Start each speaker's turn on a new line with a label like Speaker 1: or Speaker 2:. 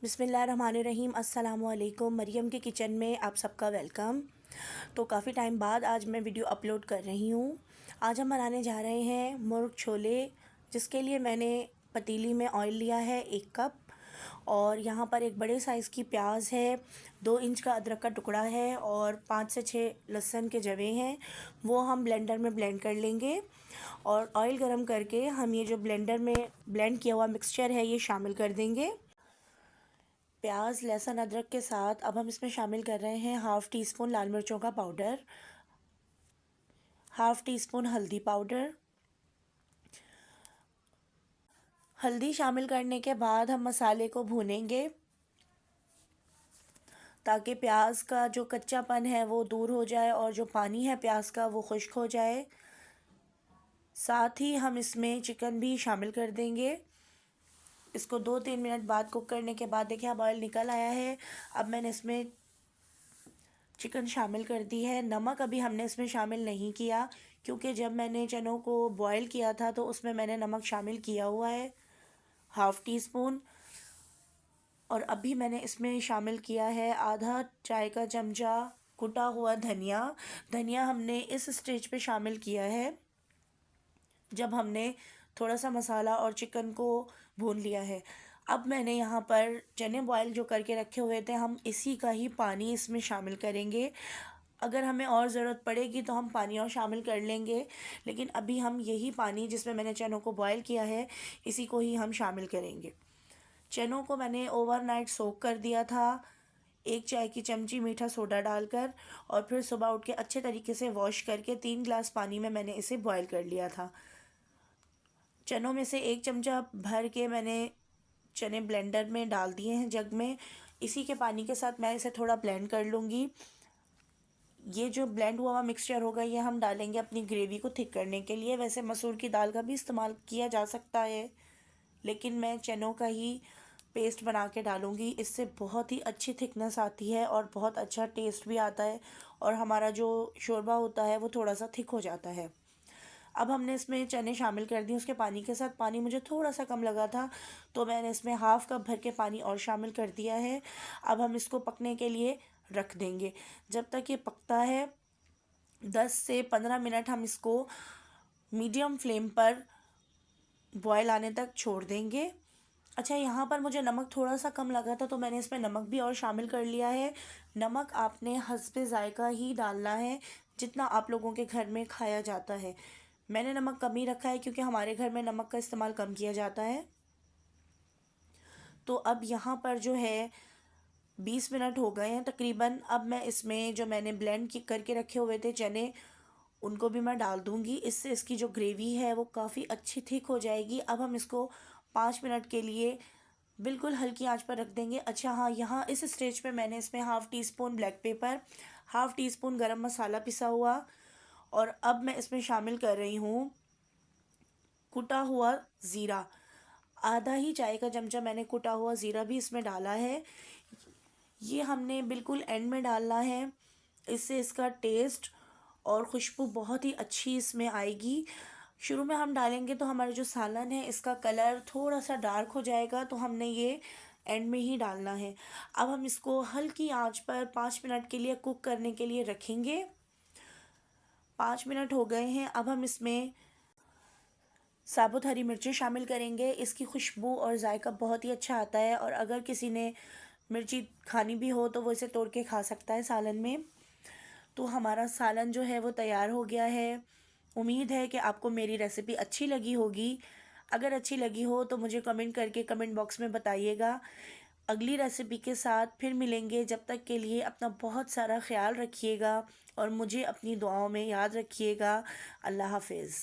Speaker 1: बिस्मिल्लाहिर्रहमानिर्रहीम। अस्सलामुअलैकुम। मरियम के किचन में आप सबका वेलकम। तो काफ़ी टाइम बाद आज मैं वीडियो अपलोड कर रही हूँ। आज हम बनाने जा रहे हैं मुर्ग छोले, जिसके लिए मैंने पतीली में ऑयल लिया है 1 कप, और यहाँ पर एक बड़े साइज़ की प्याज है, 2 इंच का अदरक का टुकड़ा है और 5 से 6 लहसुन के जवे हैं। वो हम ब्लेंडर में ब्लेंड कर लेंगे और ऑयल गरम करके हम ये जो ब्लेंडर में ब्लेंड किया हुआ मिक्सचर है ये शामिल कर देंगे। प्याज, लहसुन, अदरक के साथ अब हम इसमें शामिल कर रहे हैं हाफ़ टी स्पून लाल मिर्चों का पाउडर, हाफ़ टी स्पून हल्दी पाउडर। हल्दी शामिल करने के बाद हम मसाले को भूनेंगे ताकि प्याज का जो कच्चापन है वो दूर हो जाए और जो पानी है प्याज का वो खुश्क हो जाए। साथ ही हम इसमें चिकन भी शामिल कर देंगे। इसको 2-3 मिनट बाद कुक करने के बाद देखिए अब ऑयल निकल आया है। अब मैंने इसमें चिकन शामिल कर दी है। नमक अभी हमने इसमें शामिल नहीं किया, क्योंकि जब मैंने चनों को बॉईल किया था तो उसमें मैंने नमक शामिल किया हुआ है हाफ़ टी स्पून। और अभी मैंने इसमें शामिल किया है आधा चाय का चमचा कुटा हुआ धनिया। धनिया हमने इस स्टेज पे शामिल किया है जब हमने थोड़ा सा मसाला और चिकन को भून लिया है। अब मैंने यहाँ पर चने बॉयल जो करके रखे हुए थे, हम इसी का ही पानी इसमें शामिल करेंगे। अगर हमें और ज़रूरत पड़ेगी तो हम पानी और शामिल कर लेंगे, लेकिन अभी हम यही पानी जिसमें मैंने चनों को बॉयल किया है इसी को ही हम शामिल करेंगे। चनों को मैंने ओवरनाइट सोक कर दिया था 1 चाय की चमची मीठा सोडा डालकर, और फिर सुबह उठ के अच्छे तरीके से वॉश करके 3 ग्लास पानी में मैंने इसे बॉयल कर लिया था। चनों में से 1 चमचा भर के मैंने चने ब्लेंडर में डाल दिए हैं जग में। इसी के पानी के साथ मैं इसे थोड़ा ब्लेंड कर लूँगी। ये जो ब्लेंड हुआ हुआ मिक्सचर होगा ये हम डालेंगे अपनी ग्रेवी को थिक करने के लिए। वैसे मसूर की दाल का भी इस्तेमाल किया जा सकता है, लेकिन मैं चनों का ही पेस्ट बना के डालूँगी। इससे बहुत ही अच्छी थिकनेस आती है और बहुत अच्छा टेस्ट भी आता है, और हमारा जो शोरबा होता है वो थोड़ा सा थिक हो जाता है। अब हमने इसमें चने शामिल कर दिए उसके पानी के साथ। पानी मुझे थोड़ा सा कम लगा था तो मैंने इसमें हाफ़ कप भर के पानी और शामिल कर दिया है। अब हम इसको पकने के लिए रख देंगे। जब तक ये पकता है 10 से 15 मिनट हम इसको मीडियम फ्लेम पर बॉयल आने तक छोड़ देंगे। अच्छा, यहाँ पर मुझे नमक थोड़ा सा कम लगा था तो मैंने इसमें नमक भी और शामिल कर लिया है। नमक आपने हस्बे ज़ायका ही डालना है, जितना आप लोगों के घर में खाया जाता है। मैंने नमक कम ही रखा है क्योंकि हमारे घर में नमक का इस्तेमाल कम किया जाता है। तो अब यहाँ पर जो है 20 मिनट हो गए हैं तकरीबन। अब मैं इसमें जो मैंने ब्लेंड करके रखे हुए थे चने, उनको भी मैं डाल दूँगी। इससे इसकी जो ग्रेवी है वो काफ़ी अच्छी थिक हो जाएगी। अब हम इसको 5 मिनट के लिए बिल्कुल हल्की आंच पर रख देंगे। अच्छा हाँ, यहाँ इस स्टेज पे मैंने इसमें half tea spoon black pepper, half tea spoon गरम मसाला पिसा हुआ, और अब मैं इसमें शामिल कर रही हूँ कुटा हुआ ज़ीरा। आधा ही चाय का चमचा मैंने कुटा हुआ ज़ीरा भी इसमें डाला है। ये हमने बिल्कुल एंड में डालना है, इससे इसका टेस्ट और खुशबू बहुत ही अच्छी इसमें आएगी। शुरू में हम डालेंगे तो हमारा जो सालन है इसका कलर थोड़ा सा डार्क हो जाएगा, तो हमने ये एंड में ही डालना है। अब हम इसको हल्की आंच पर 5 मिनट के लिए कुक करने के लिए रखेंगे। 5 मिनट हो गए हैं। अब हम इसमें साबुत हरी मिर्ची शामिल करेंगे। इसकी खुशबू और जायका बहुत ही अच्छा आता है, और अगर किसी ने मिर्ची खानी भी हो तो वो इसे तोड़ के खा सकता है सालन में। तो हमारा सालन जो है वो तैयार हो गया है। उम्मीद है कि आपको मेरी रेसिपी अच्छी लगी होगी। अगर अच्छी लगी हो तो मुझे कमेंट करके कमेंट बॉक्स में बताइएगा। अगली रेसिपी के साथ फिर मिलेंगे। जब तक के लिए अपना बहुत सारा ख्याल रखिएगा और मुझे अपनी दुआओं में याद रखिएगा। अल्लाह हाफिज़।